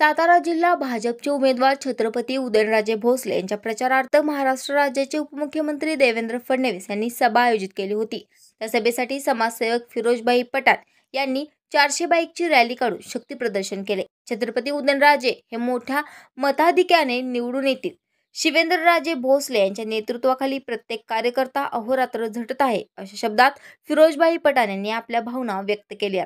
सातारा जिल्हा भाजपचे उमेदवार छत्रपती उदयनराजे भोसले यांच्या प्रचारार्थ महाराष्ट्र राज्याचे उपमुख्यमंत्री देवेंद्र फडणवीस यांनी सभा आयोजित केली होती। त्या सभेसाठी समाजसेवक फिरोजभाई पठाण यांनी 400 बाईकची रॅली काढून शक्ती प्रदर्शन केले। छत्रपती उदयनराजे हे मोठ्या मताधिक्याने निवडून येतील। शिवेंद्रराजे भोसले यांच्या नेतृत्वाखाली प्रत्येक कार्यकर्ता अहोरात्र झटत आहे, अशा शब्दात फिरोजभाई पठाण यांनी आपल्या भावना व्यक्त केल्या।